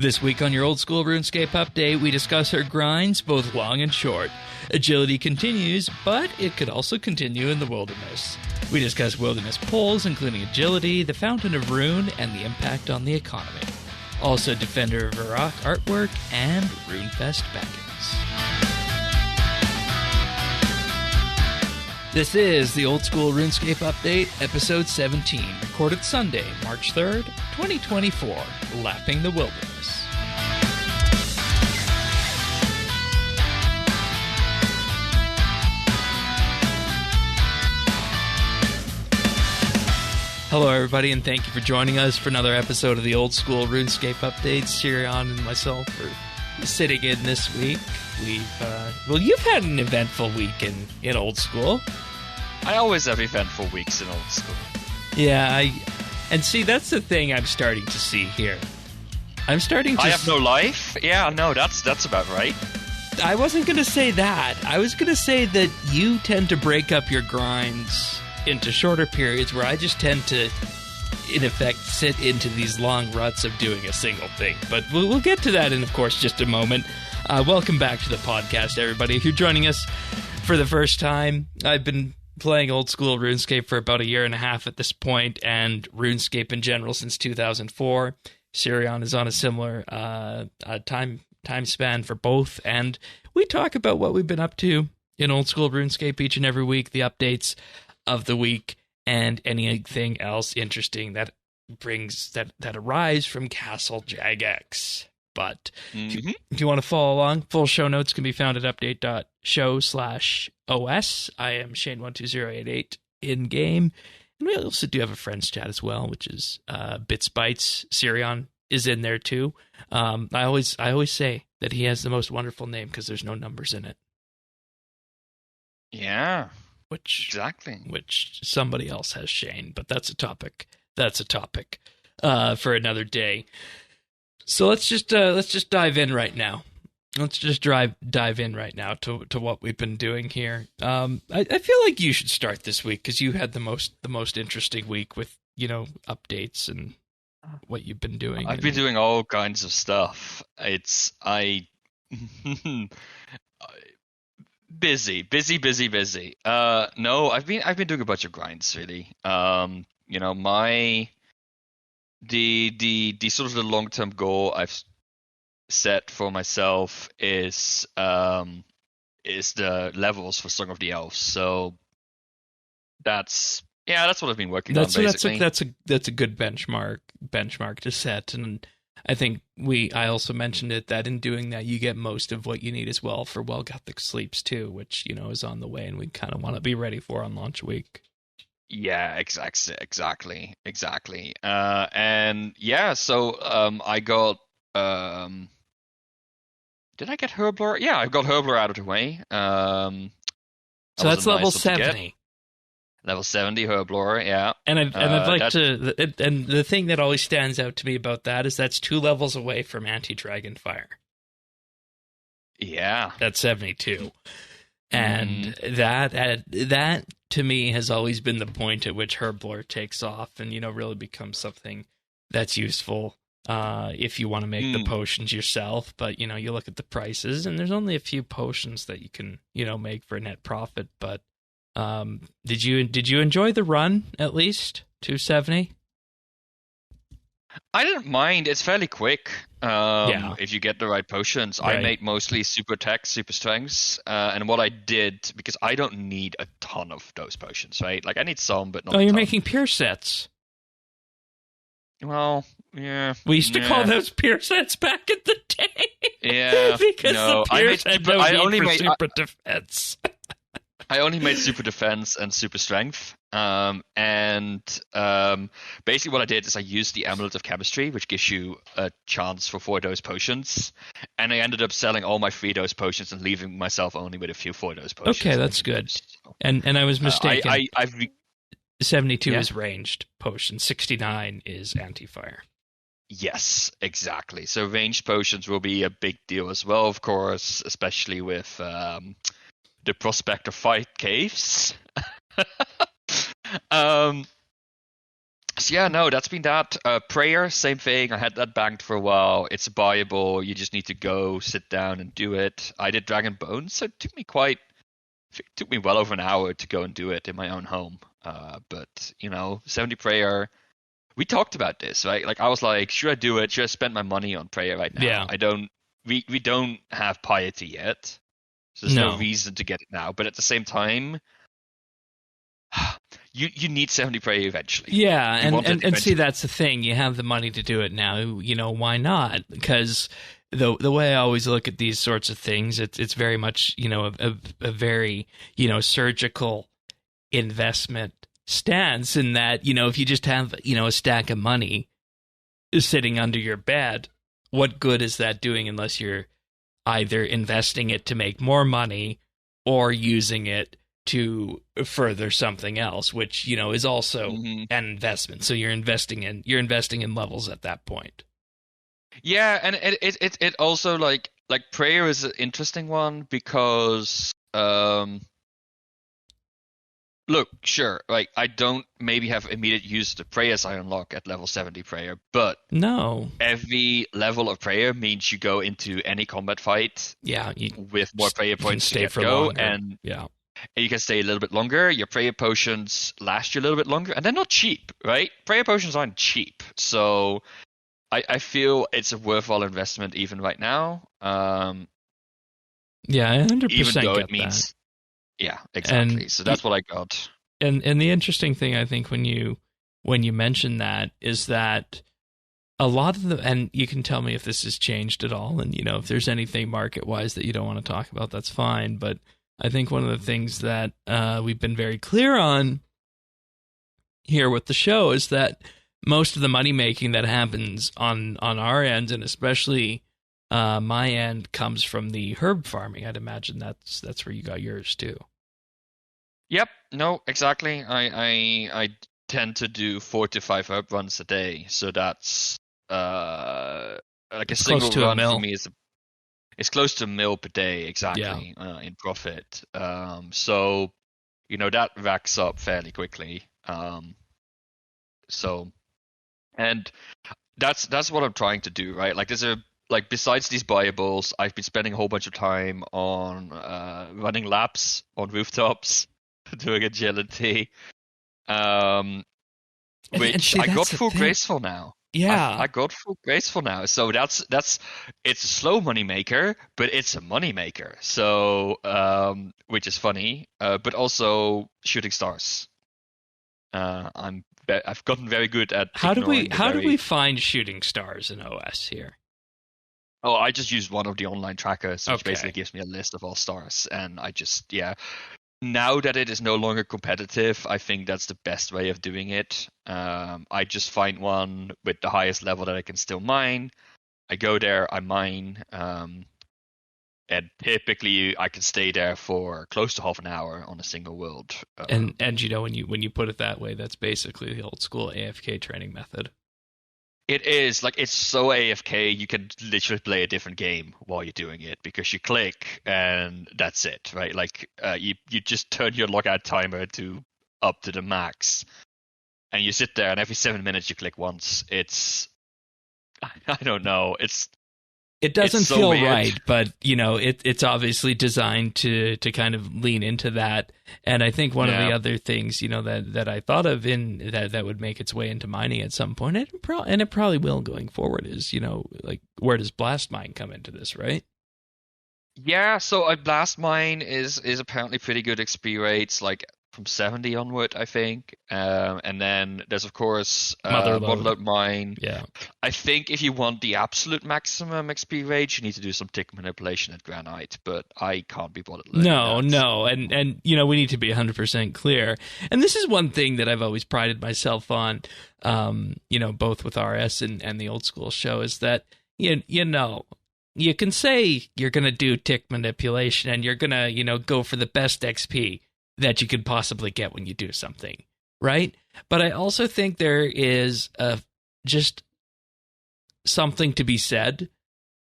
This week on your Old School RuneScape update, we discuss our grinds, both long and short. Agility continues, but it could also continue in the wilderness. We discuss wilderness polls, including agility, the Fountain of Rune, and the impact on the economy. Also, Defender of Varrock Artwork and RuneFest beckons. This is the Old School RuneScape Update, Episode 17, recorded Sunday, March 3rd, 2024, Lapping the Wilderness. Hello, everybody, and thank you for joining us for another episode of the Old School RuneScape Update. Sirion and myself are sitting in this week. You've had an eventful week in Old School. I always have eventful weeks in Old School. Yeah, and see, that's the thing I'm starting to see here. I have no life? Yeah, no, that's about right. I wasn't going to say that. I was going to say that you tend to break up your grinds into shorter periods where I just tend to, in effect, sit into these long ruts of doing a single thing. But we'll get to that in, of course, just a moment. Welcome back to the podcast, everybody. If you're joining us for the first time, I've been playing Old School RuneScape for about a year and a half at this point, and RuneScape in general since 2004. Sirion is on a similar time span for both, and we talk about what we've been up to in Old School RuneScape each and every week, the updates of the week, and anything else interesting that arise from Castle Jagex. But if you want to follow along, full show notes can be found at update.show/OS. I am Shane12088 in game. And we also do have a friends chat as well, which is BitsBytes. Sirion is in there too. I always say that he has the most wonderful name because there's no numbers in it. Yeah. Which exactly somebody else has, Shane, but that's a topic for another day. So let's just dive in right now. Let's just dive in right now to what we've been doing here. I feel like you should start this week because you had the most interesting week with updates and what you've been doing. I've been doing all kinds of stuff. Busy. No, I've been doing a bunch of grinds really. The sort of the long-term goal I've set for myself is the levels for Song of the Elves. So that's what I've been working on basically. That's a good benchmark to set, and I think I also mentioned it that in doing that you get most of what you need as well for Well Got the Sleeps too, which is on the way and we kind of want to be ready for on launch week. Yeah, exactly. And yeah, so I got did I get Herblore? Yeah, I got Herblore out of the way. So that's level 70. Level 70 Herblore, yeah. And I'd like to, and the thing that always stands out to me about that is that's 2 levels away from Anti-Dragon Fire. Yeah. That's 72. And that to me has always been the point at which Herblore takes off and, really becomes something that's useful if you want to make the potions yourself. But, you look at the prices and there's only a few potions that you can, make for a net profit. But did you enjoy the run at least? 270? I didn't mind. It's fairly quick. If you get the right potions. Right. I made mostly super tech, super strengths, and what I did, because I don't need a ton of those potions, right? Like I need some, but not. Oh, you're making pure sets. Well, yeah. We used to call those pure sets back in the day. Yeah, because the pure had no need for super defense. I only made super defense and super strength. Basically what I did is I used the Amulet of Chemistry, which gives you a chance for 4-dose potions, and I ended up selling all my 3-dose potions and leaving myself only with a few 4-dose potions. Okay, that's good. And I was mistaken. 72 is ranged potion, 69 is anti-fire. Yes, exactly. So ranged potions will be a big deal as well, of course, especially with the prospect of fight caves. So yeah, no, that's been that. Prayer, same thing. I had that banked for a while. It's buyable. You just need to go, sit down, and do it. I did Dragon Bones, so it took me well over an hour to go and do it in my own home. But 70 prayer. We talked about this, right? Like I was like, should I do it? Should I spend my money on prayer right now? Yeah. I don't. We don't have piety yet, so there's no reason to get it now. But at the same time, you need 70 prayer eventually. Yeah, and see, that's the thing. You have the money to do it now. Why not? Because the way I always look at these sorts of things, it's very much a very surgical investment stance in that if you just have a stack of money sitting under your bed, what good is that doing unless you're either investing it to make more money or using it to further something else, which is also an investment. So you're investing in levels at that point. Yeah, and it also like prayer is an interesting one because look, sure, like I don't maybe have immediate use of the prayers I unlock at level 70 prayer, but no, every level of prayer means you go into any combat fight with more prayer points to go longer. And you can stay a little bit longer. Your prayer potions last you a little bit longer, and they're not cheap, right? Prayer potions aren't cheap, so I feel it's a worthwhile investment even right now. I 100% even though get it means that. Yeah, exactly. So that's what I got. And the interesting thing, I think, when you mention that is that a lot of and you can tell me if this has changed at all, and if there's anything market wise that you don't want to talk about, that's fine. But I think one of the things that we've been very clear on here with the show is that most of the money making that happens on our end, and especially my end, comes from the herb farming. I'd imagine that's where you got yours too. Yep. No, exactly. I tend to do 4 to 5 herb runs a day, so that's like a single run for me it's close to a mil per day exactly in profit. So that racks up fairly quickly. So, and that's what I'm trying to do, right? Like besides these buyables, I've been spending a whole bunch of time on running laps on rooftops, doing agility, which I got full graceful now. Yeah, I got full graceful now. So it's a slow money maker, but it's a money maker. So which is funny, but also shooting stars. I've gotten very good at. How do we find shooting stars in OS here? Oh, I just use one of the online trackers, which basically gives me a list of all stars, and I just Now that it is no longer competitive, I think that's the best way of doing it. I just find one with the highest level that I can still mine. I go there, I mine, and typically I can stay there for close to half an hour on a single world. And when you put it that way, that's basically the old school AFK training method. It is it's so AFK. You can literally play a different game while you're doing it because you click and that's it, right? You just turn your logout timer to up to the max, and you sit there, and every 7 minutes you click once. I don't know. It doesn't so feel weird. right, but it's obviously designed to kind of lean into that. And I think one of the other things that I thought of in that would make its way into mining at some point, and it probably will going forward, is where does blast mine come into this, right? Yeah, so a blast mine is apparently pretty good XP rates, from 70 onward, I think. And then there's, of course, Motherlode Mine. Yeah. I think if you want the absolute maximum XP rate, you need to do some tick manipulation at Granite, but I can't be bothered. No. And we need to be 100% clear. And this is one thing that I've always prided myself on, both with RS and the old school show, is that, you can say you're going to do tick manipulation and you're going to, go for the best XP that you could possibly get when you do something, right? But I also think there is just something to be said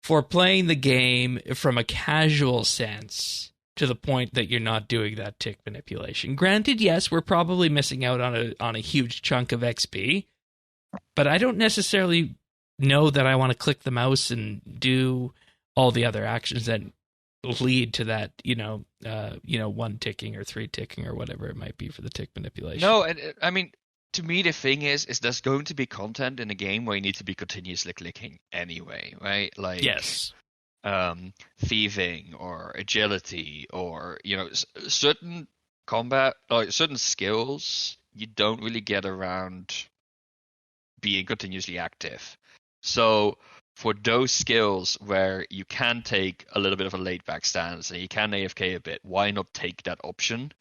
for playing the game from a casual sense to the point that you're not doing that tick manipulation. Granted, yes, we're probably missing out on a huge chunk of XP, but I don't necessarily know that I want to click the mouse and do all the other actions that lead to that, one ticking or 3 ticking or whatever it might be for the tick manipulation. No, and I mean, to me, the thing is there's going to be content in a game where you need to be continuously clicking anyway, right? Like, yes, thieving or agility or certain combat, like certain skills, you don't really get around being continuously active. So for those skills where you can take a little bit of a laid back stance and you can AFK a bit, why not take that option?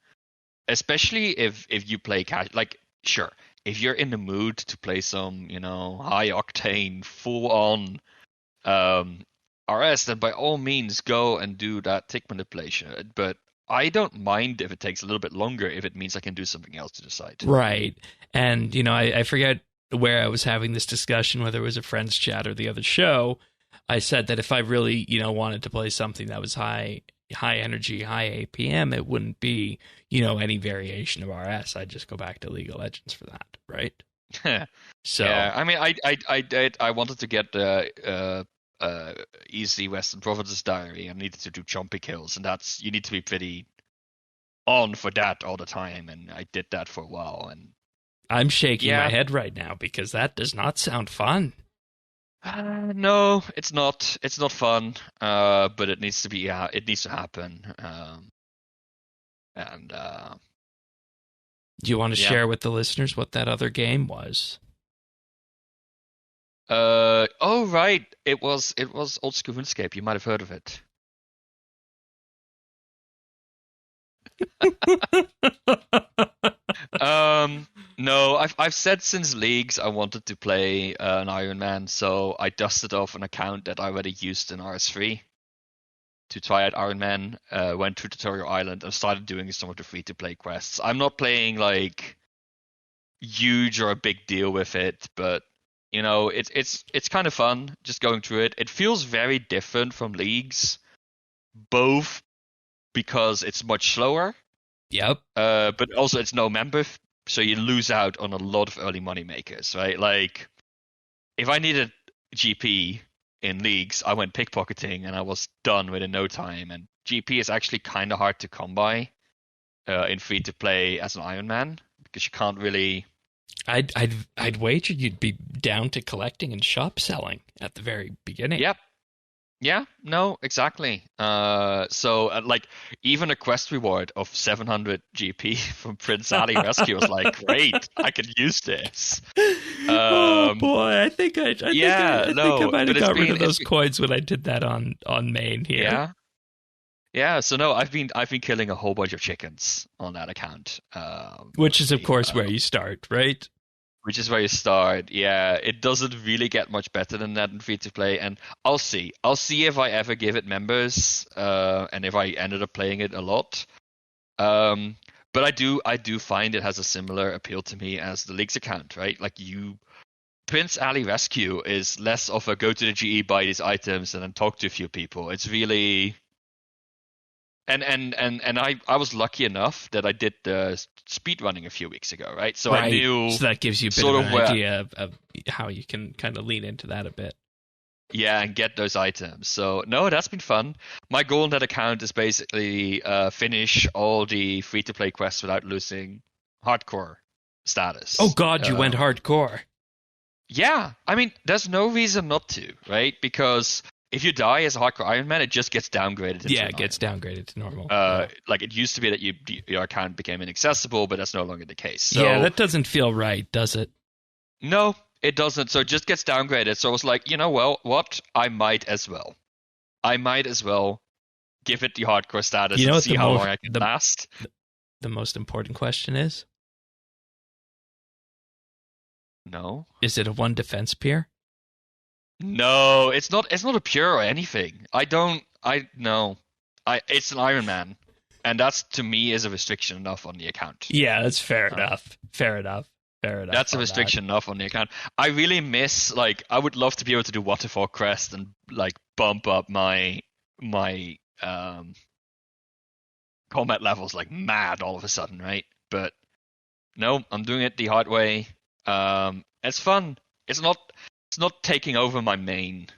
Especially if you play like, sure, if you're in the mood to play some, high octane, full on RS, then by all means go and do that tick manipulation. But I don't mind if it takes a little bit longer if it means I can do something else to the side. Right. And, I forget where I was having this discussion, whether it was a friend's chat or the other show. I said that if I really, wanted to play something that was high energy, high APM, it wouldn't be, any variation of RS. I'd just go back to League of Legends for that, right? So yeah, I mean, I wanted to get the Easy Western Provinces Diary. I needed to do chompy kills, and you need to be pretty on for that all the time, and I did that for a while. And I'm shaking my head right now because that does not sound fun. No, it's not. It's not fun. But it needs to be. It needs to happen. Do you want to share with the listeners what that other game was? Oh right, it was Old School RuneScape. You might have heard of it. No, I've said since Leagues I wanted to play an Iron Man, so I dusted off an account that I already used in RS3 to try out Iron Man. Went to Tutorial Island and started doing some of the free-to-play quests. I'm not playing like huge or a big deal with it, but it's kind of fun just going through it. It feels very different from Leagues, both because it's much slower. Yep. But also it's no member, so you lose out on a lot of early money makers, right? Like, if I needed GP in Leagues, I went pickpocketing and I was done within no time. And GP is actually kind of hard to come by in free to play as an Iron Man because you can't really. I'd wager you'd be down to collecting and shop selling at the very beginning. Yep. Yeah, no, exactly. So like even a quest reward of 700 GP from Prince Ali Rescue was like, great, I could use this. Oh boy, I think I might have got rid of those coins when I did that on main here. Yeah. So no, I've been killing a whole bunch of chickens on that account. Which is of course where you start, right? Which is where you start. Yeah, it doesn't really get much better than that in free to play, and I'll see if I ever give it members, and if I ended up playing it a lot. But I do find it has a similar appeal to me as the Leagues account, right? Like Prince Ali Rescue is less of a go to the GE, buy these items, and then talk to a few people. It's really. And I was lucky enough that I did the speed running a few weeks ago, right? So I knew. So that gives you a bit of an idea of how you can kind of lean into that a bit. Yeah, and get those items. So no, that's been fun. My goal in that account is basically finish all the free to play quests without losing hardcore status. Oh God, you went hardcore. Yeah, I mean, there's no reason not to, right? Because if you die as a hardcore Iron Man, it just gets downgraded. It gets downgraded to normal. Like it used to be that your account became inaccessible, but that's no longer the case. So, yeah, that doesn't feel right, does it? No, it doesn't. So it just gets downgraded. So I was like, what? I might as well give it the hardcore status and see how long I can last. The most important question is? No. Is it a 1 defense peer? No, it's not a pure or anything. It's an Iron Man. And that's, to me, is a restriction enough on the account. Yeah, that's fair enough. Fair enough. That's a restriction enough on the account. I really miss, I would love to be able to do Waterfall Crest and, bump up my combat levels mad all of a sudden, right? But no, I'm doing it the hard way. It's fun. It's not taking over my main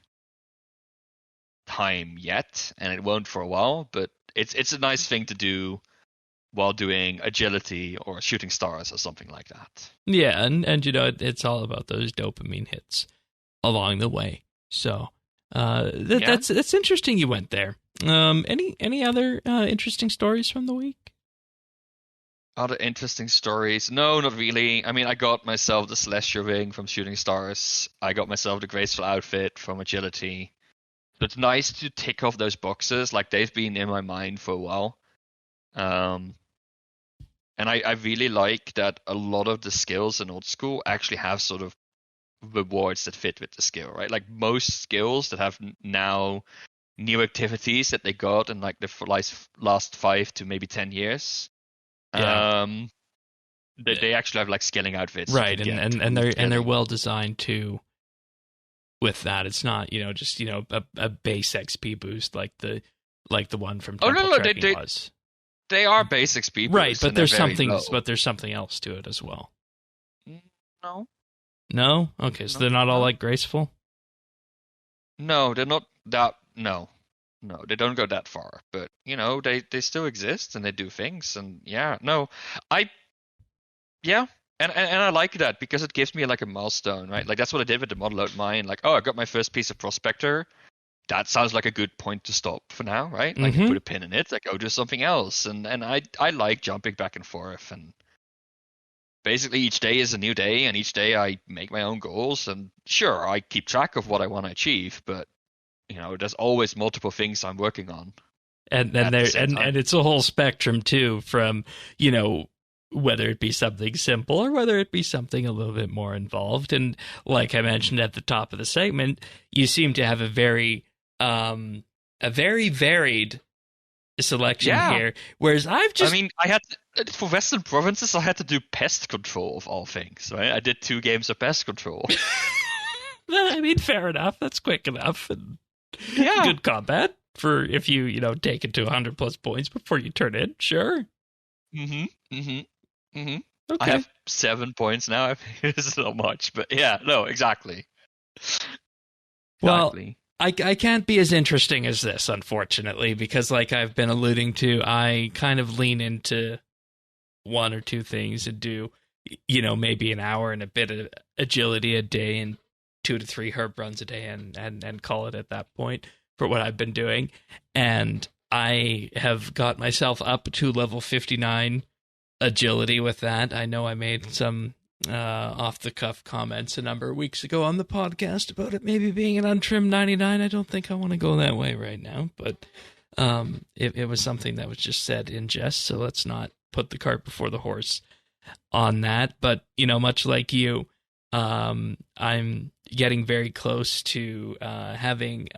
time yet, and it won't for a while, but it's a nice thing to do while doing agility or shooting stars or something like that. Yeah, and it's all about those dopamine hits along the way. So that's interesting you went there. Any other interesting stories from the week? Other interesting stories? No, not really. I mean, I got myself the Celestial Ring from Shooting Stars. I got myself the Graceful Outfit from Agility. So it's nice to tick off those boxes. Like, they've been in my mind for a while. And I really like that a lot of the skills in Old School actually have sort of rewards that fit with the skill, right? Like, most skills that have now new activities that they got in like the last 5 to maybe 10 years. Yeah. They actually have like skilling outfits, right? And they're well designed too. With that, it's not just a base XP boost like the one from Temple Trekking was. They are base XP boosts, right? But there's something else to it as well. No. Okay, so they're not all like graceful. No, they're not that. No, they don't go that far, but they still exist and they do things, and and I like that because it gives me like a milestone, right? Like, that's what I did with the model out mine. Like, I got my first piece of Prospector. That sounds like a good point to stop for now, right? Like, put a pin in it, like, go do something else, and I like jumping back and forth, and basically each day is a new day, and each day I make my own goals, and sure, I keep track of what I want to achieve, but there's always multiple things I'm working on. And it's a whole spectrum too, from, whether it be something simple or whether it be something a little bit more involved. And like I mentioned at the top of the segment, you seem to have a very varied selection here. Whereas I had for Western Provinces, I had to do pest control of all things, right? I did 2 games of pest control. I mean, fair enough. That's quick enough. And good combat for if you take it to 100+ points before you turn in. Sure. Okay. I have 7 points now. I think it's not much, but exactly. Well, I can't be as interesting as this, unfortunately, because like I've been alluding to, I kind of lean into 1 or 2 things and do, maybe an hour and a bit of agility a day and 2 to 3 herb runs a day and call it at that point for what I've been doing. And I have got myself up to level 59 agility with that. I know I made some off-the-cuff comments a number of weeks ago on the podcast about it maybe being an untrimmed 99. I don't think I want to go that way right now, but it was something that was just said in jest, so let's not put the cart before the horse on that. But, much like you, I'm getting very close to having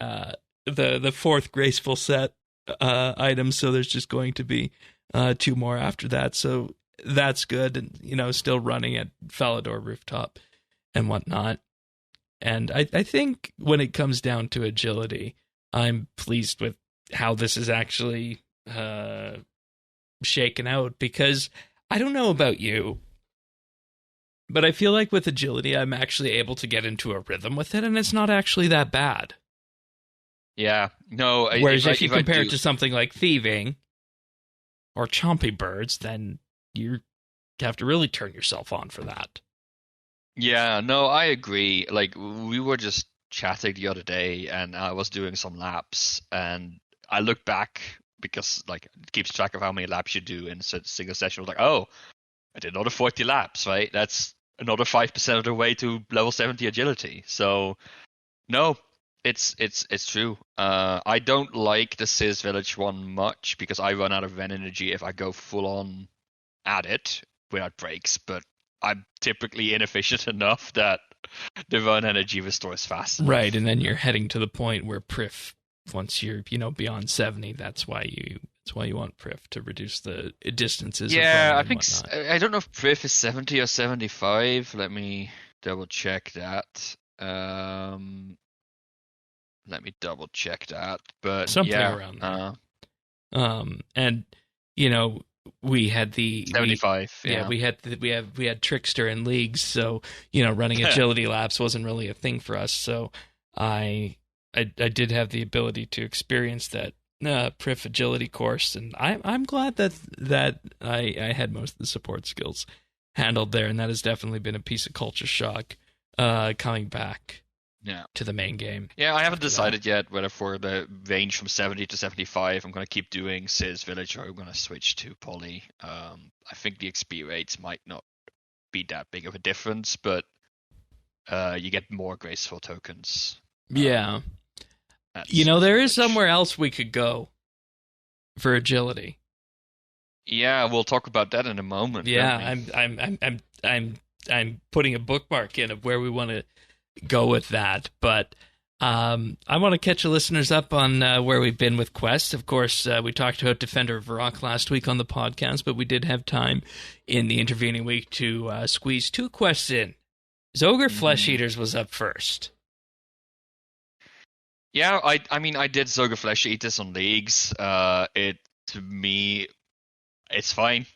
the 4th graceful set item, so there's just going to be 2 more after that, so that's good. And still running at Falador Rooftop and whatnot. And I think when it comes down to agility, I'm pleased with how this is actually shaken out, because I don't know about you, but I feel like with agility I'm actually able to get into a rhythm with it, and it's not actually that bad. Yeah, no. Whereas if you compare it to something like thieving or chompy birds, then you have to really turn yourself on for that. Yeah, no, I agree. Like, we were just chatting the other day, and I was doing some laps, and I looked back because, like, it keeps track of how many laps you do in a single session. I was like, oh, I did another 40 laps, right? That's another 5% of the way to level 70 agility. So, no, it's true. I don't like the Sis Village one much because I run out of Ven energy if I go full on at it without breaks, but I'm typically inefficient enough that the run energy restores fast enough. Right, and then you're heading to the point where Prif, once you're beyond 70, that's why you want Prif to reduce the distances. Yeah, I think I don't know if Prif is 70 or 75. Let me double check that. Let me double check that. But something around there. And we had the 75. We had Trickster in leagues, so running agility laps wasn't really a thing for us. So I did have the ability to experience that Prif agility course, and I'm glad that I had most of the support skills handled there, and that has definitely been a piece of culture shock coming back to the main game. Yeah, I haven't decided yet whether for the range from 70 to 75 I'm going to keep doing Sis Village or I'm going to switch to Poly. I think the XP rates might not be that big of a difference, but you get more graceful tokens. There is somewhere else we could go for agility. Yeah, we'll talk about that in a moment. Yeah, I'm putting a bookmark in of where we want to go with that, but I want to catch the listeners up on where we've been with quests. Of course, we talked about Defender of Varrock last week on the podcast, but we did have time in the intervening week to squeeze 2 quests in. Zogre Flesh Eaters was up first. Yeah, I mean, I did Zogre Flesh Eaters on leagues. To me, it's fine.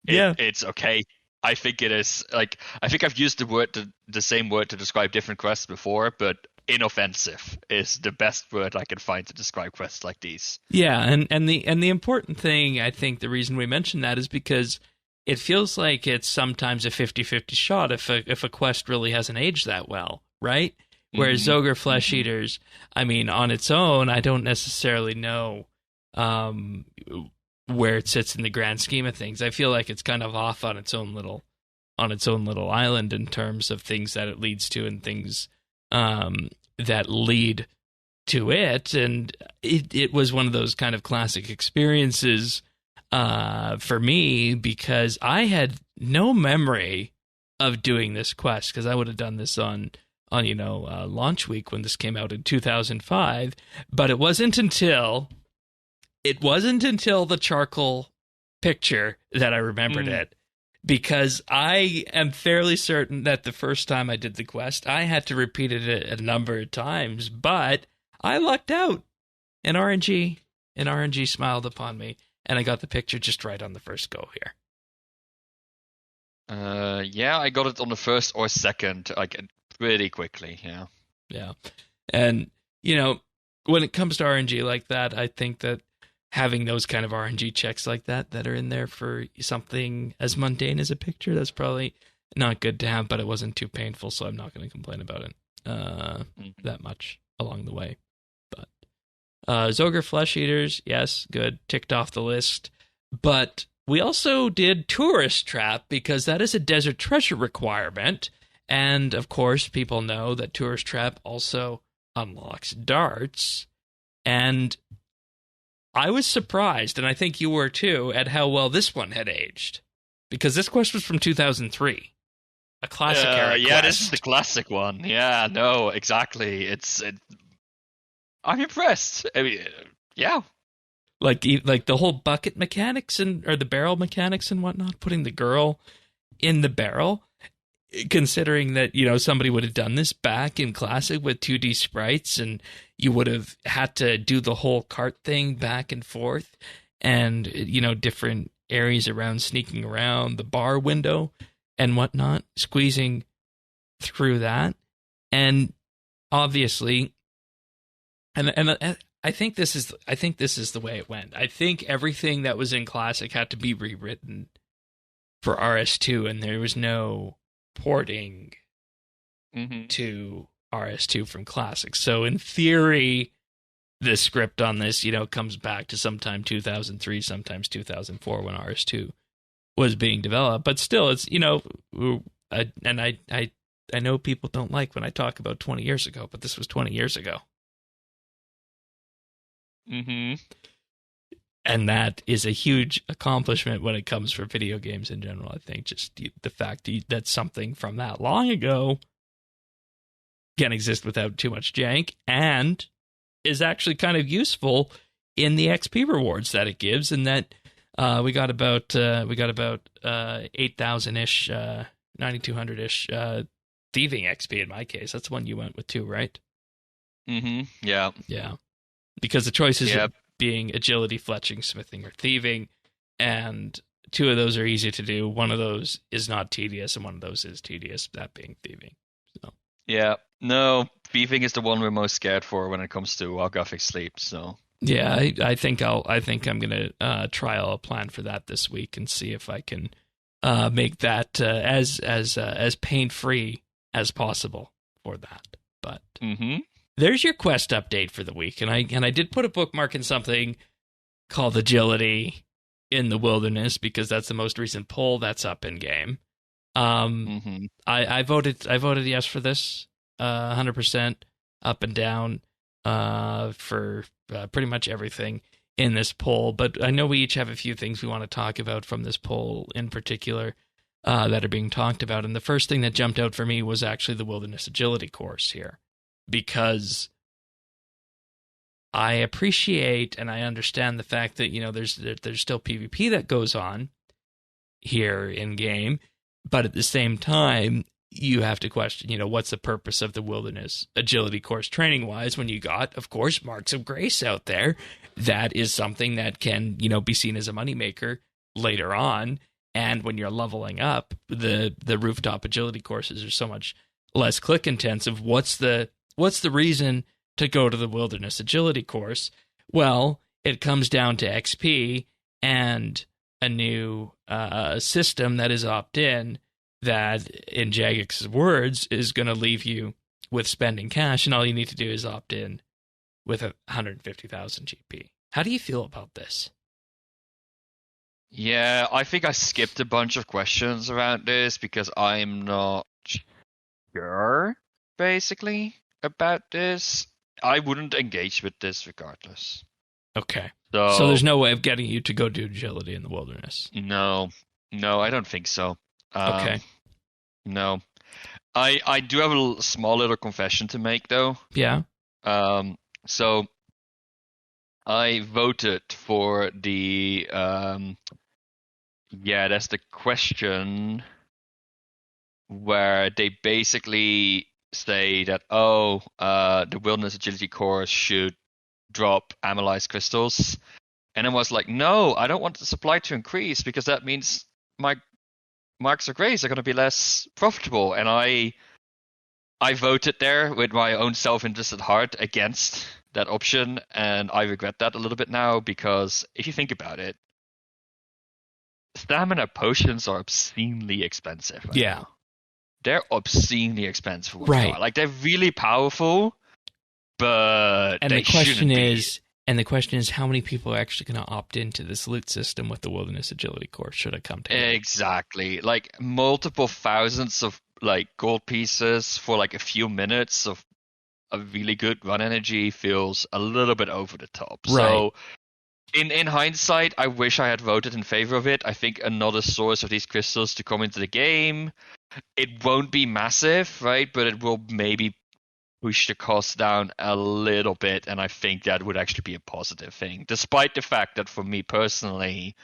It's okay. I think it is, I think I've used the same word to describe different quests before, but inoffensive is the best word I can find to describe quests like these. Yeah, and the important thing, I think the reason we mention that is because it feels like it's sometimes a 50-50 shot if a quest really hasn't aged that well, right? Whereas Zogre Flesh Eaters, I mean, on its own, I don't necessarily know where it sits in the grand scheme of things. I feel like it's kind of off on its own little island in terms of things that it leads to and things that lead to it. And it was one of those kind of classic experiences for me because I had no memory of doing this quest because I would have done this on launch week when this came out in 2005, but it wasn't until the charcoal picture that I remembered it, because I am fairly certain that the first time I did the quest, I had to repeat it a number of times, but I lucked out, and RNG smiled upon me, and I got the picture just right on the first go here. I got it on the first or second, pretty quickly, yeah. Yeah. And, when it comes to RNG like that, I think that having those kind of RNG checks like that are in there for something as mundane as a picture, that's probably not good to have, but it wasn't too painful, so I'm not going to complain about it that much along the way. But Zogre Flesh Eaters, yes, good, ticked off the list. But we also did Tourist Trap because that is a Desert Treasure requirement. And, of course, people know that Tourist Trap also unlocks darts. And I was surprised, and I think you were too, at how well this one had aged. Because this quest was from 2003. A classic era quest. Yeah, this is the classic one. Yeah, no, exactly. I'm impressed. I mean, yeah. Like the whole bucket mechanics or the barrel mechanics and whatnot, putting the girl in the barrel. Considering that, somebody would have done this back in Classic with 2D sprites and you would have had to do the whole cart thing back and forth and, different areas around sneaking around the bar window and whatnot, squeezing through that. And obviously, and I think this is the way it went. I think everything that was in Classic had to be rewritten for RS2 and there was no porting to RS2 from Classic. So in theory, the script on this, comes back to sometime 2003, sometimes 2004 when RS2 was being developed. But still, it's, and I know people don't like when I talk about 20 years ago, but this was 20 years ago. And that is a huge accomplishment when it comes for video games in general. I think just the fact that something from that long ago can exist without too much jank and is actually kind of useful in the XP rewards that it gives, and that we got about 8,000-ish, 9,200-ish thieving XP in my case. That's the one you went with too, right? Yeah. Because the choices are being agility, fletching, smithing, or thieving. and 2 of those are easy to do. One of those is not tedious, and one of those is tedious, that being thieving. So. Yeah, no, thieving is the one we're most scared for when it comes to Gothic Sleep. So yeah, I think I'm gonna trial a plan for that this week and see if I can make that as pain free as possible for that. But there's your quest update for the week, and I did put a bookmark in something called Agility in the Wilderness because that's the most recent poll that's up in game. I voted yes for this, 100% up and down for pretty much everything in this poll. But I know we each have a few things we want to talk about from this poll in particular that are being talked about. And the first thing that jumped out for me was actually the Wilderness Agility course here, because I appreciate and I understand the fact that, you know, there's still PvP that goes on here in game, but at the same time, you have to question, you know, what's the purpose of the Wilderness Agility course training wise when you got, of course, Marks of Grace out there. That is something that can, you know, be seen as a moneymaker later on. And when you're leveling up, the rooftop agility courses are so much less click intensive. What's the reason to go to the Wilderness Agility course? Well, it comes down to XP and a new system that is opt-in that, in Jagex's words, is going to leave you with spending cash, and all you need to do is opt in with 150,000 GP. How do you feel about this? Yeah, I think I skipped a bunch of questions around this because I'm not sure, basically, about this. I wouldn't engage with this regardless. Okay. So there's no way of getting you to go do agility in the wilderness? No, I don't think so. Okay. No. I do have a small little confession to make, though. Yeah. So I voted for the that's the question where they basically say that the Wilderness Agility course should drop Amylase crystals, and I was like, no, I don't want the supply to increase because that means my Marks of Grace are going to be less profitable, and I voted there with my own self-interest at heart against that option, and I regret that a little bit now because if you think about it, stamina potions are obscenely expensive. Right now. They're obscenely expensive. Right. Like, they're really powerful, but the question is, how many people are actually going to opt into this loot system with the Wilderness Agility course should it come to it? Exactly. Like, multiple thousands of, like, gold pieces for, like, a few minutes of a really good run energy feels a little bit over the top. Right. So, in hindsight, I wish I had voted in favor of it. I think another source of these crystals to come into the game, it won't be massive, right? But it will maybe push the cost down a little bit, and I think that would actually be a positive thing. Despite the fact that for me personally,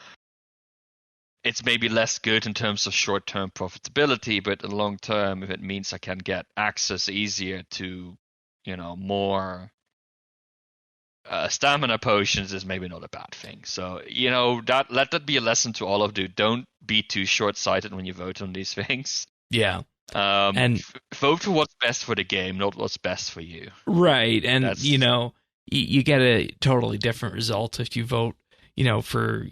it's maybe less good in terms of short-term profitability, but in the long term, if it means I can get access easier to, you know, more stamina potions, is maybe not a bad thing. So, you know, let that be a lesson to all of you. Don't be too short-sighted when you vote on these things. Yeah. And vote for what's best for the game, not what's best for you. Right. And, you know, you get a totally different result if you vote, you know, for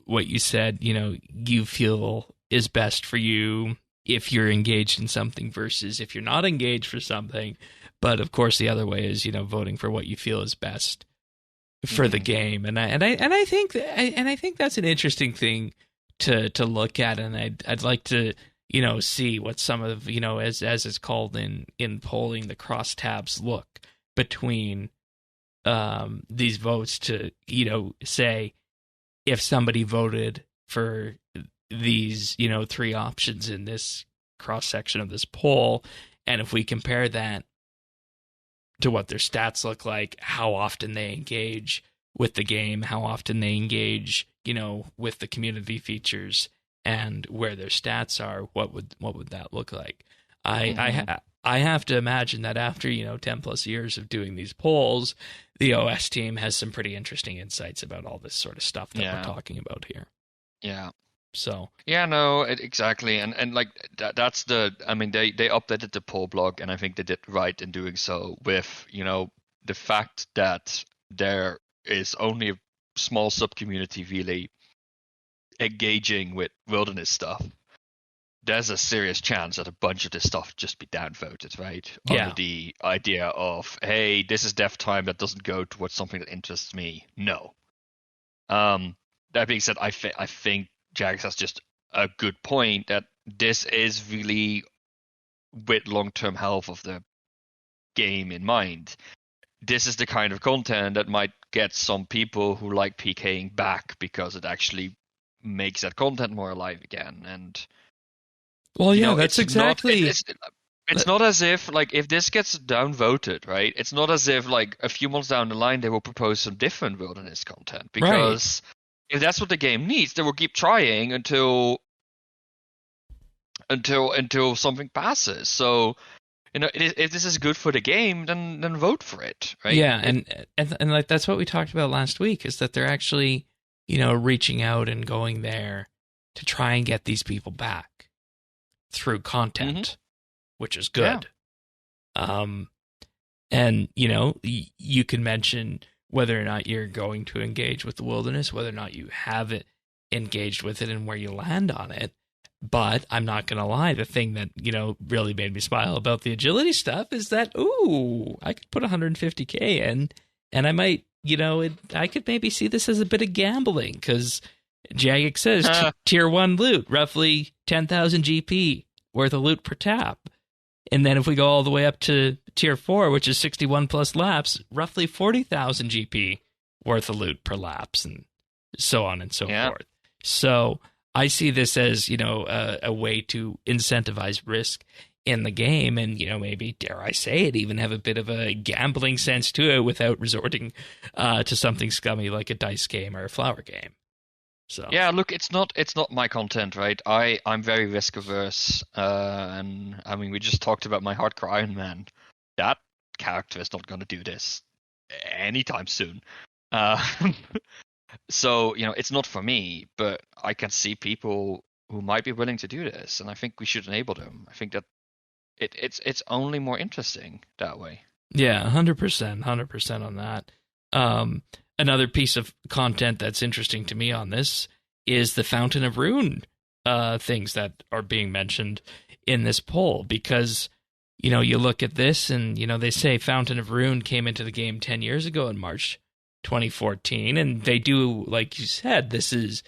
what you said, you know, you feel is best for you if you're engaged in something versus if you're not engaged for something. But of course, the other way is, you know, voting for what you feel is best for the game. And I think that's an interesting thing to look at. And I'd like to, you know, see what some of, you know, as it's called in polling, the crosstabs look between these votes to, you know, say if somebody voted for these, you know, 3 options in this cross section of this poll, and if we compare that to what their stats look like, how often they engage with the game, how often they engage, you know, with the community features, and where their stats are, what would that look like? I have to imagine that after, you know, 10 plus years of doing these polls, the OS team has some pretty interesting insights about all this sort of stuff that we're talking about here. Yeah. So yeah, no, exactly, and like that's I mean, they updated the poll blog, and I think they did right in doing so. With the fact that there is only a small sub community really engaging with wilderness stuff, there's a serious chance that a bunch of this stuff just be downvoted, right? Yeah. Under the idea of, hey, this is dev time that doesn't go towards something that interests me. No. That being said, I think Jax has just a good point that this is really with long-term health of the game in mind. This is the kind of content that might get some people who like PKing back because it actually makes that content more alive again. And well, yeah, that's exactly. It's not as if, like, if this gets downvoted, right? It's not as if, like, a few months down the line they will propose some different wilderness content, because if that's what the game needs, they will keep trying until something passes. So, if this is good for the game, then vote for it, right? Yeah, and like that's what we talked about last week, is that they're actually, reaching out and going there to try and get these people back through content, which is good. Yeah. And you can mention whether or not you're going to engage with the wilderness, whether or not you have it engaged with it, and where you land on it. But I'm not going to lie, the thing that, really made me smile about the agility stuff is that, I could put 150K in, and I might, I could maybe see this as a bit of gambling, because Jagex says tier 1 loot, roughly 10,000 GP worth of loot per tap. And then if we go all the way up to tier 4, which is 61 plus laps, roughly 40,000 GP worth of loot per laps, and so on and so forth. So I see this as, a way to incentivize risk in the game, and, maybe, dare I say it, even have a bit of a gambling sense to it without resorting to something scummy like a dice game or a flower game. So yeah, look, it's not my content, right? I'm very risk averse, and I mean, we just talked about my hardcore Iron Man. That character is not going to do this anytime soon. So, it's not for me, but I can see people who might be willing to do this, and I think we should enable them. I think that it's only more interesting that way. Yeah, 100% on that. Another piece of content that's interesting to me on this is the Fountain of Rune things that are being mentioned in this poll, because, you look at this and, they say Fountain of Rune came into the game 10 years ago in March 2014, and they do, like you said, this is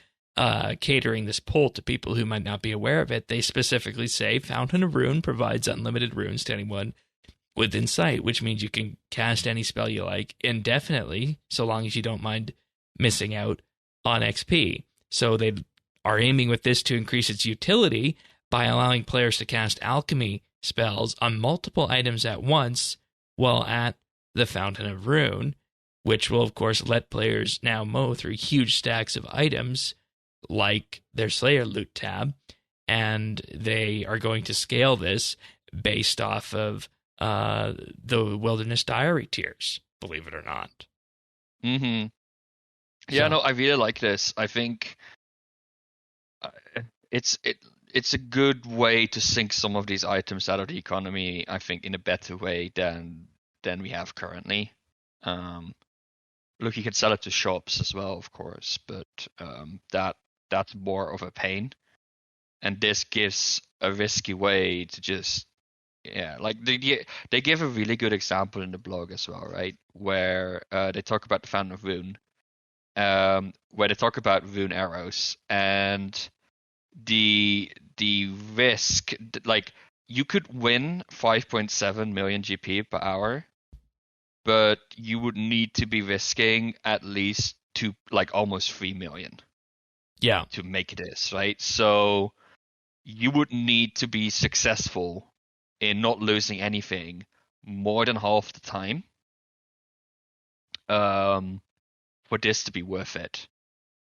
catering this poll to people who might not be aware of it. They specifically say Fountain of Rune provides unlimited runes to anyone within sight, which means you can cast any spell you like indefinitely, so long as you don't mind missing out on XP. So they are aiming with this to increase its utility by allowing players to cast alchemy spells on multiple items at once while at the Fountain of Rune, which will, of course, let players now mow through huge stacks of items like their Slayer loot tab, and they are going to scale this based off of the Wilderness Diary tiers, believe it or not. Mm-hmm. Yeah, no, I really like this. I think it's a good way to sink some of these items out of the economy, I think, in a better way than we have currently. Look, you can sell it to shops as well, of course, but that's more of a pain. And this gives a risky way to just, like they give a really good example in the blog as well, right? Where they talk about the Fountain of Rune, where they talk about rune arrows and the risk, like you could win 5.7 million GP per hour, but you would need to be risking at least almost 3 million. Yeah. To make this, right? So you would need to be successful in not losing anything more than half the time for this to be worth it.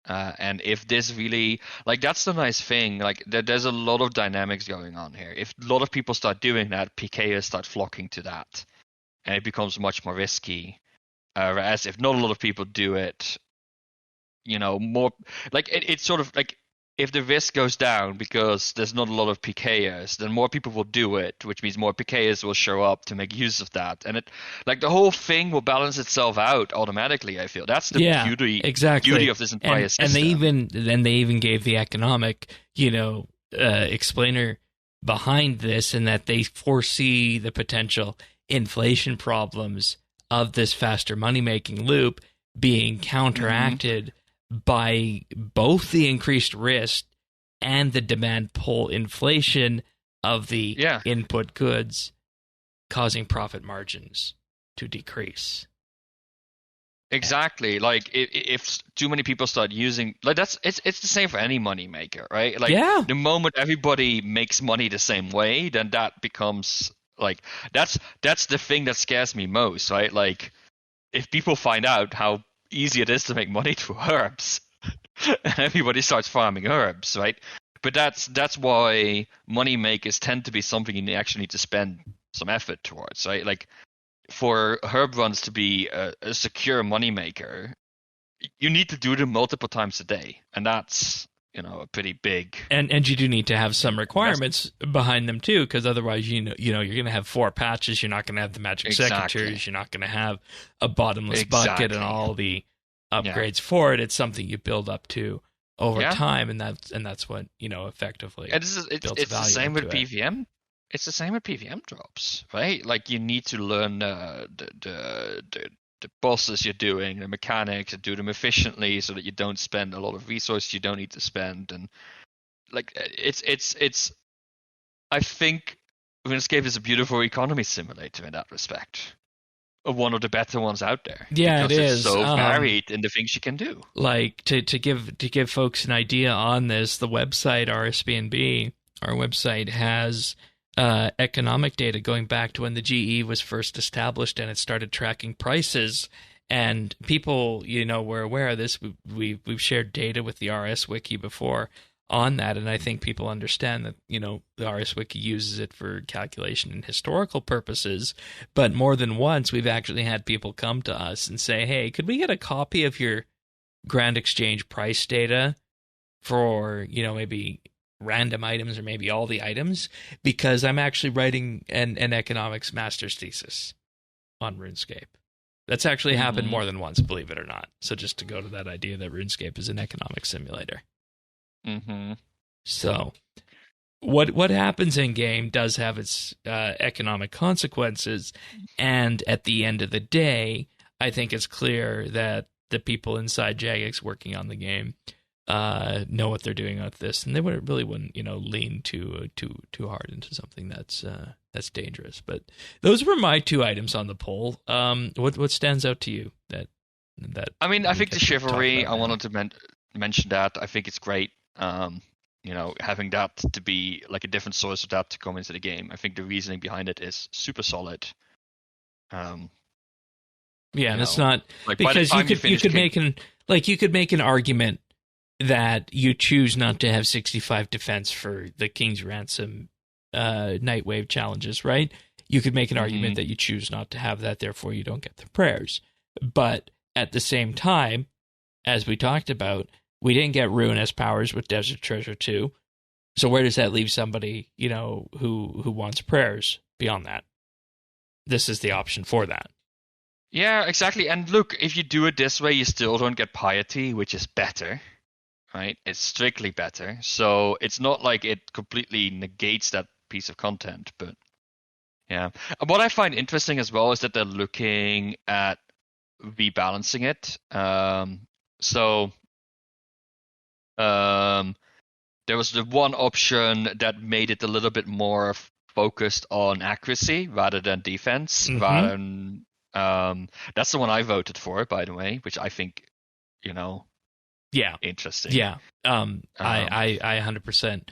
And if this really, that's the nice thing, there's a lot of dynamics going on here. If a lot of people start doing that, PKers start flocking to that, and it becomes much more risky. Whereas if not a lot of people do it, more, it's sort of if the risk goes down because there's not a lot of PKers, then more people will do it, which means more PKers will show up to make use of that, and it like the whole thing will balance itself out automatically. I feel that's the beauty of this entire system. And they even gave the economic, explainer behind this, and that they foresee the potential inflation problems of this faster money-making loop being counteracted by both the increased risk and the demand pull inflation of the input goods, causing profit margins to decrease. Exactly. Like if too many people start using, like it's the same for any money maker, right? Like the moment everybody makes money the same way, then that becomes like that's the thing that scares me most, right? Like if people find out how easy it is to make money through herbs, and everybody starts farming herbs, right? But that's why money makers tend to be something you actually need to spend some effort towards, right? Like for herb runs to be a secure money maker, you need to do them multiple times a day, and that's a pretty big. And you do need to have some requirements behind them too, because otherwise you're going to have 4 patches. You're not going to have the magic secretaries. You're not going to have a bottomless bucket and all the upgrades for it. It's something you build up to over time, and that's what effectively. It's the same with PVM. It's the same with PVM drops, right? Like you need to learn the bosses you're doing, the mechanics, and do them efficiently so that you don't spend a lot of resources you don't need to spend. And like it's I think RuneScape is a beautiful economy simulator in that respect. One of the better ones out there. Yeah, it is. It's so varied in the things you can do. Like to give folks an idea on this, the website RSBNB, our website has economic data going back to when the GE was first established, and it started tracking prices. And people, were aware of this. We've shared data with the RS Wiki before on that, and I think people understand that the RS Wiki uses it for calculation and historical purposes. But more than once, we've actually had people come to us and say, "Hey, could we get a copy of your Grand Exchange price data for maybe random items or maybe all the items, because I'm actually writing an economics master's thesis on RuneScape." That's actually happened more than once, believe it or not. So just to go to that idea that RuneScape is an economic simulator. So what happens in game does have its economic consequences, and at the end of the day, I think it's clear that the people inside Jagex working on the game know what they're doing with this, and they wouldn't lean too hard into something that's dangerous. But those were my 2 items on the poll. What stands out to you that I mean, I think the chivalry. I wanted to mention that. I think it's great. Having that to be like a different source of that to come into the game. I think the reasoning behind it is super solid. And it's not like, because you could make an argument that you choose not to have 65 defense for the King's Ransom Nightwave challenges, right? You could make an argument that you choose not to have that, therefore you don't get the prayers. But at the same time, as we talked about, we didn't get Rune as powers with Desert Treasure 2. So where does that leave somebody, who wants prayers beyond that? This is the option for that. Yeah, exactly. And look, if you do it this way, you still don't get piety, which is better, right? It's strictly better. So it's not like it completely negates that piece of content, but yeah. What I find interesting as well is that they're looking at rebalancing it. There was the one option that made it a little bit more focused on accuracy rather than defense. That's the one I voted for, by the way, which I think, interesting. Yeah. I 100%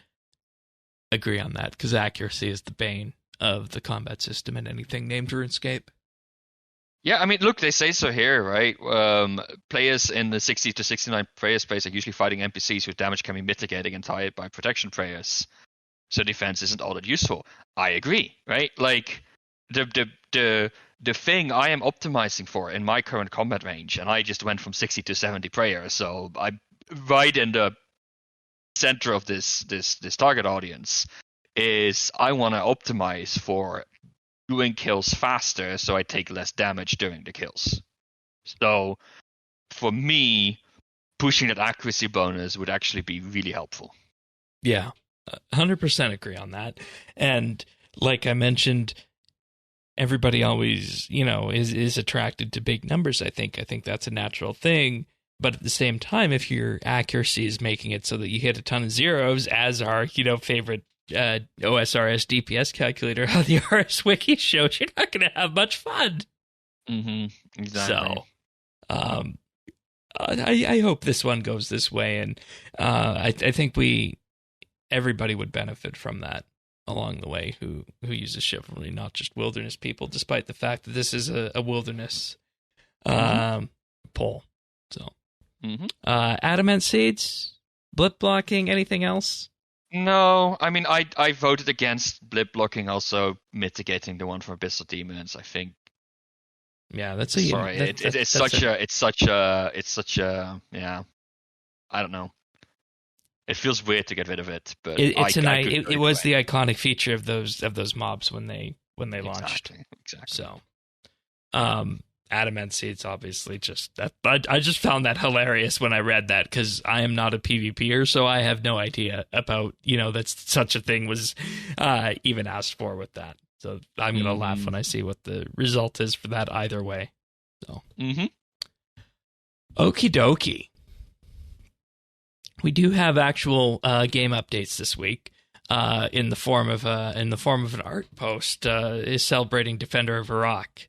agree on that, because accuracy is the bane of the combat system in anything named RuneScape. Yeah, I mean, look, they say so here, right? Players in the 60 to 69 prayer space are usually fighting NPCs whose damage can be mitigated entirely by protection prayers. So defense isn't all that useful. I agree, right? Like, the thing I am optimizing for in my current combat range, and I just went from 60 to 70 prayers, so I'm right in the center of this target audience is I want to optimize for doing kills faster, so I take less damage during the kills. So for me, pushing that accuracy bonus would actually be really helpful. Yeah, 100% agree on that. And like I mentioned, everybody always, is attracted to big numbers. I think that's a natural thing. But at the same time, if your accuracy is making it so that you hit a ton of zeros, as our, favorite OSRS DPS calculator on the RS Wiki shows, you're not going to have much fun. Mm-hmm. Exactly. So, I hope this one goes this way, and I think everybody would benefit from that along the way who uses chivalry, not just wilderness people, despite the fact that this is a wilderness poll. So, adamant seeds, blip blocking, anything else? No, I mean I voted against blip blocking, also mitigating the one for Abyssal Demons. I think. Yeah, that's it's such a yeah. I don't know. It feels weird to get rid of it, but it was the iconic feature of those mobs when they launched. Exactly. So, adamant seeds, obviously, just that. I just found that hilarious when I read that, because I am not a PvPer, so I have no idea about that such a thing was even asked for with that. So I'm gonna laugh when I see what the result is for that either way. So, okie dokie. We do have actual game updates this week, in the form of an art post is celebrating Defender of Varrock.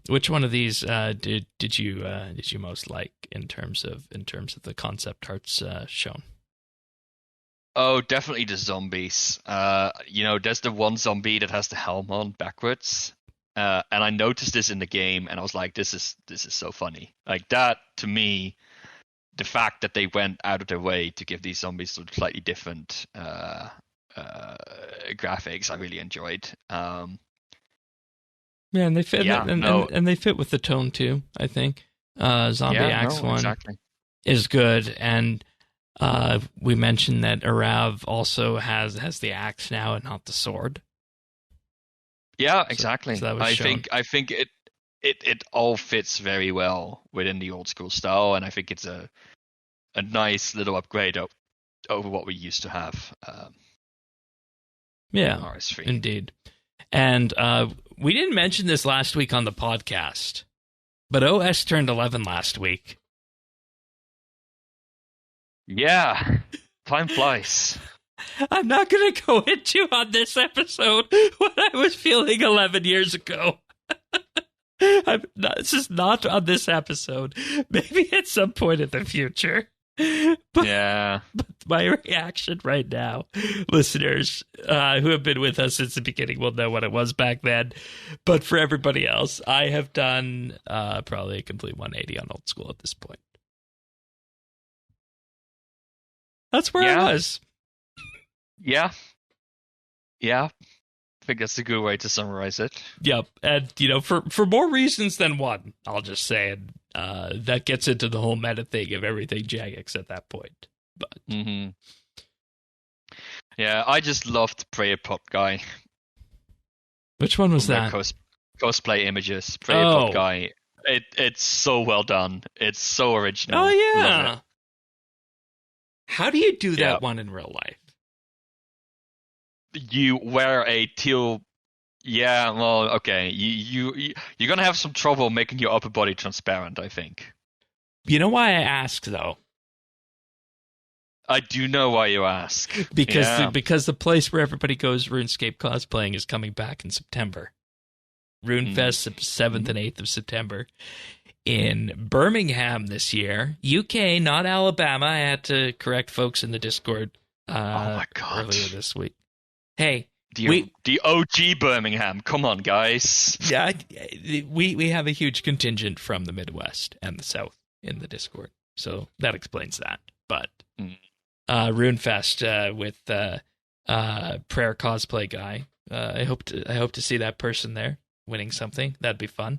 Which one of these did you most like in terms of the concept arts shown? Oh, definitely the zombies. There's the one zombie that has the helm on backwards, and I noticed this in the game, and I was like, this is so funny. Like that, to me. The fact that they went out of their way to give these zombies sort of slightly different graphics, I really enjoyed. Yeah, and they fit, and they fit with the tone too. I think Zombie Axe one is good, and we mentioned that Arav also has the axe now and not the sword. Yeah, exactly. So that was shown. I think it all fits very well within the old school style, and I think it's a nice little upgrade over what we used to have. RS3. Indeed. And we didn't mention this last week on the podcast, but OS turned 11 last week. Yeah, time flies. I'm not going to go into on this episode what I was feeling 11 years ago. This is not on this episode. Maybe at some point in the future. But my reaction right now, listeners who have been with us since the beginning will know what it was back then. But for everybody else, I have done probably a complete 180 on old school at this point. That's where I was. Yeah. I think that's a good way to summarize it. Yep, and for more reasons than one, I'll just say, and that gets into the whole meta thing of everything Jagex at that point. But yeah, I just loved Prayer Pot Guy. Which one was that? Cosplay images. Prayer Pot Guy. It's so well done. It's so original. Oh yeah. How do you do that one in real life? You wear a teal. Yeah, well, okay. You're gonna have some trouble making your upper body transparent, I think. You know why I ask, though? I do know why you ask. Because the place where everybody goes RuneScape cosplaying is coming back in September. RuneFest 7th and 8th of September in Birmingham this year. UK, not Alabama. I had to correct folks in the Discord oh my God. Earlier this week. Hey, the OG Birmingham. Come on, guys. Yeah, we have a huge contingent from the Midwest and the South in the Discord, so that explains that. But RuneFest with Prayer Cosplay Guy. I hope to see that person there winning something. That'd be fun.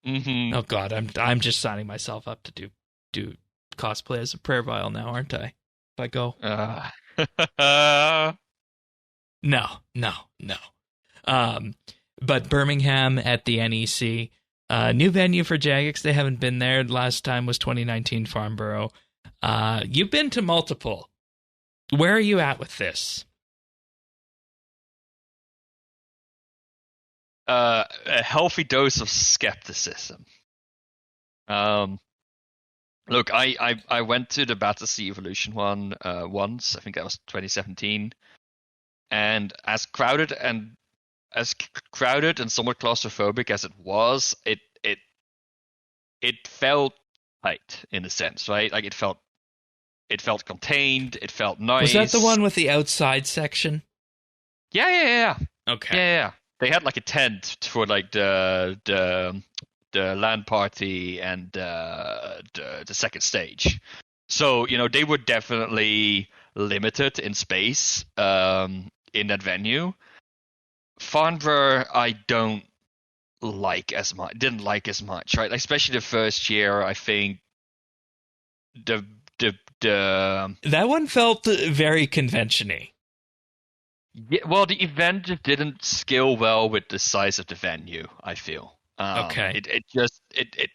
Oh God, I'm just signing myself up to do cosplay as a prayer vial now, aren't I? if I go? No. But Birmingham at the NEC, new venue for Jagex. They haven't been there. Last time was 2019 Farnborough. You've been to multiple. Where are you at with this? A healthy dose of skepticism. Look, I went to the Battersea Evolution one once. I think that was 2017, and as crowded and somewhat claustrophobic as it was, it felt tight in a sense, right? Like it felt contained. It felt nice. Was that the one with the outside section? Yeah. Okay. Yeah. They had like a tent for like the LAN party and the second stage. So, they were definitely limited in space in that venue. Farnborough, I didn't like as much, right? Like, especially the first year, I think the that one felt very convention-y. Yeah, well, the event just didn't scale well with the size of the venue, I feel. Okay. It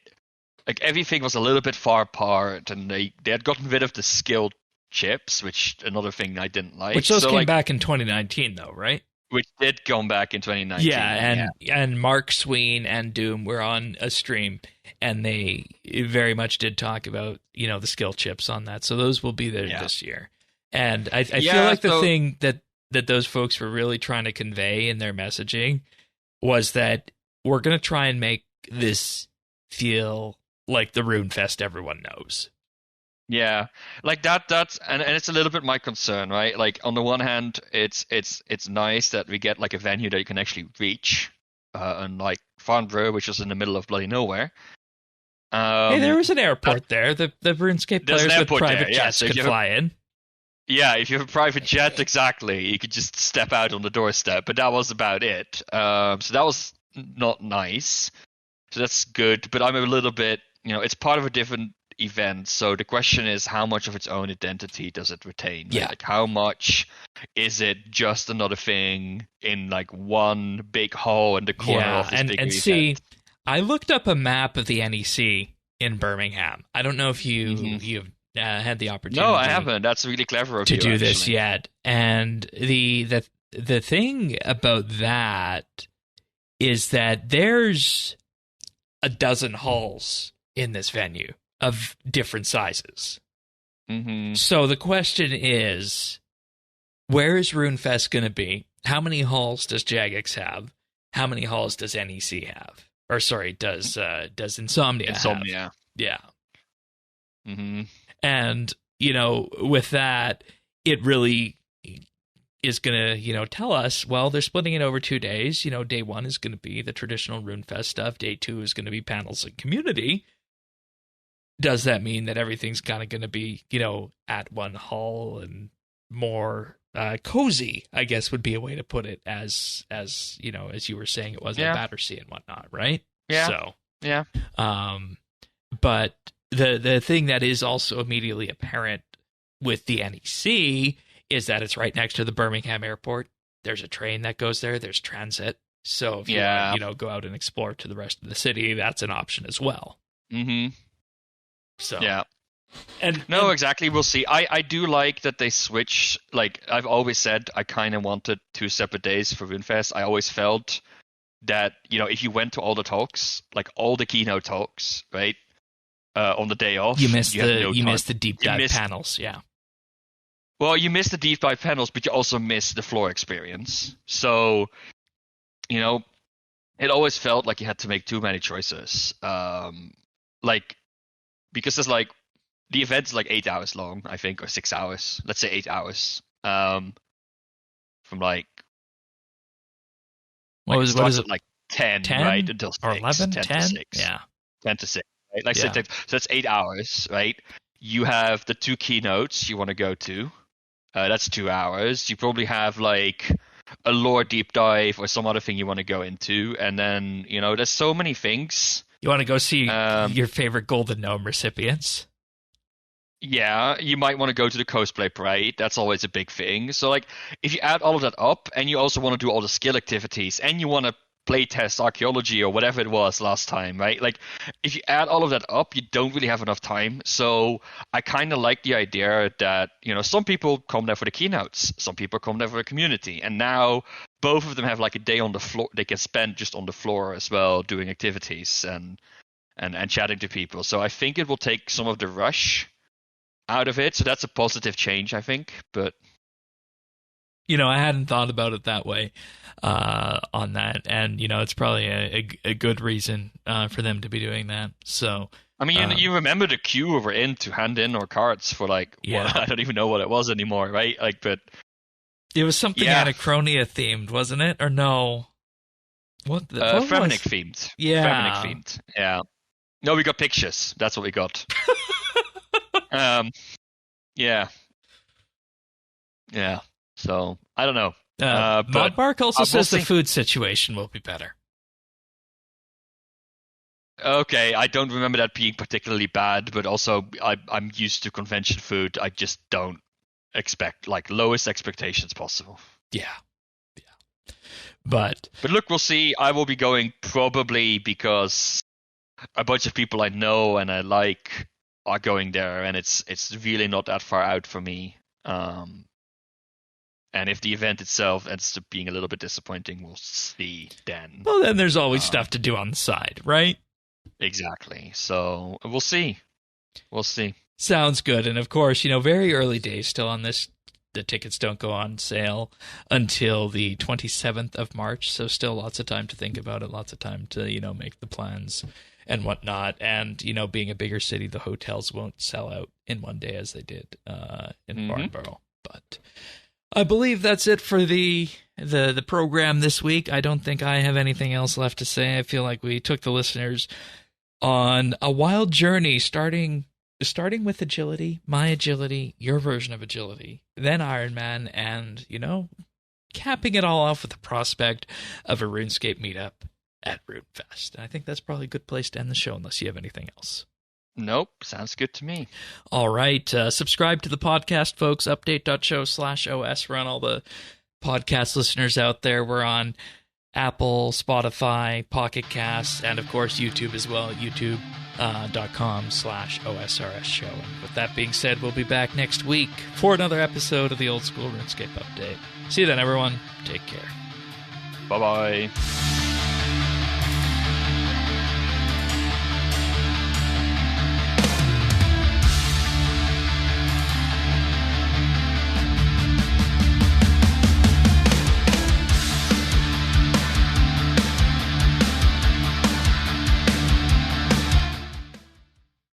like everything was a little bit far apart, and they had gotten rid of the skilled chips, which another thing I didn't like. Which those came back in 2019, though, right? Which did come back in 2019. Yeah, and Mark Sween and Doom were on a stream, and they very much did talk about the skill chips on that. So those will be there this year, and I feel like the thing that those folks were really trying to convey in their messaging was that we're going to try and make this feel like the RuneFest everyone knows. Yeah, like that's and it's a little bit my concern, right? Like, on the one hand, it's nice that we get like a venue that you can actually reach, unlike Farnborough, which is in the middle of bloody nowhere. Hey, there was an airport there. The RuneScape players with private jets could fly in. Yeah, if you have a private jet, exactly, you could just step out on the doorstep, but that was about it. So that was not nice. So that's good, but I'm a little bit, it's part of a different event. So the question is, how much of its own identity does it retain? Yeah. Like, how much is it just another thing in like one big hall in the corner of this big event? See, I looked up a map of the NEC in Birmingham. I don't know if you've had the opportunity. No, I haven't. That's really clever of you to do this yet. And the thing about that is that there's a dozen halls in this venue of different sizes. Mm-hmm. So the question is, where is RuneFest going to be? How many halls does Jagex have? How many halls does NEC have? Or sorry, does Insomnia have? Yeah. Mm-hmm. And, with that, it really is going to, tell us, well, they're splitting it over 2 days. Day one is going to be the traditional RuneFest stuff. Day two is going to be panels and community. Does that mean that everything's kind of going to be, at one hall and more cozy, I guess would be a way to put it, as you were saying, it was at Battersea and whatnot, right? Yeah. So, yeah. But the thing that is also immediately apparent with the NEC is that it's right next to the Birmingham airport. There's a train that goes there. There's transit. So if you want to, go out and explore to the rest of the city, that's an option as well. Mm-hmm. So yeah. Exactly. We'll see. I do like that they switch. Like, I've always said, I kind of wanted 2 separate days for RuneFest. I always felt that, if you went to all the talks, like all the keynote talks, right, on the day off, you missed the deep dive panels. Yeah. Well, you missed the deep dive panels, but you also missed the floor experience. So, it always felt like you had to make too many choices. Because there's like, the event's like 8 hours long, I think, or 6 hours. Let's say 8 hours. From like, what is it? Like 10, 10 right? Until 6, or 11, 10 to 6. Yeah. 10 to 6, right? Like, so that's 8 hours, right? You have the 2 keynotes you want to go to. That's 2 hours. You probably have like a lore deep dive or some other thing you want to go into. And then, there's so many things. You want to go see your favorite Golden Gnome recipients? Yeah, you might want to go to the cosplay parade. That's always a big thing. So, like, if you add all of that up, and you also want to do all the skill activities, and you want to playtest archaeology or whatever it was last time, right? Like, if you add all of that up, you don't really have enough time. So, I kind of like the idea that, some people come there for the keynotes, some people come there for the community, and now both of them have like a day on the floor. They can spend just on the floor as well, doing activities and chatting to people. So, I think it will take some of the rush out of it, so that's a positive change, I think. But I hadn't thought about it that way on that, and it's probably a good reason for them to be doing that. So I mean, you remember the queue we were in to hand in our cards for I don't even know what it was anymore, right? Like, but it was something Anachronia themed, wasn't it? Or no? What Fremenic themed? Yeah, Fremenic themed. Yeah. No, we got pictures. That's what we got. Yeah. So I don't know. Modbark also says the food situation will be better. Okay, I don't remember that being particularly bad, but also I'm used to convention food. I just don't expect lowest expectations possible. Yeah. But look, we'll see. I will be going probably because a bunch of people I know and I like are going there, and it's really not that far out for me. And if the event itself ends up being a little bit disappointing, we'll see then. Well, then there's always stuff to do on the side, right? Exactly. So we'll see. Sounds good. And of course, very early days still on this. The tickets don't go on sale until the 27th of March, so still lots of time to think about it, lots of time to, make the plans and whatnot. And, being a bigger city, the hotels won't sell out in one day as they did in Farnborough. But I believe that's it for the program this week. I don't think I have anything else left to say. I feel like we took the listeners on a wild journey, starting with agility, my agility, your version of agility, then Iron Man, and, capping it all off with the prospect of a RuneScape meetup at RuneFest. And I think that's probably a good place to end the show unless you have anything else. Nope. Sounds good to me. All right. Subscribe to the podcast, folks. Update.show/OS. We're on all the podcast listeners out there. We're on Apple, Spotify, Pocket Casts, and, of course, YouTube as well. YouTube.com/OSRS show. And with that being said, we'll be back next week for another episode of the Old School RuneScape Update. See you then, everyone. Take care. Bye-bye.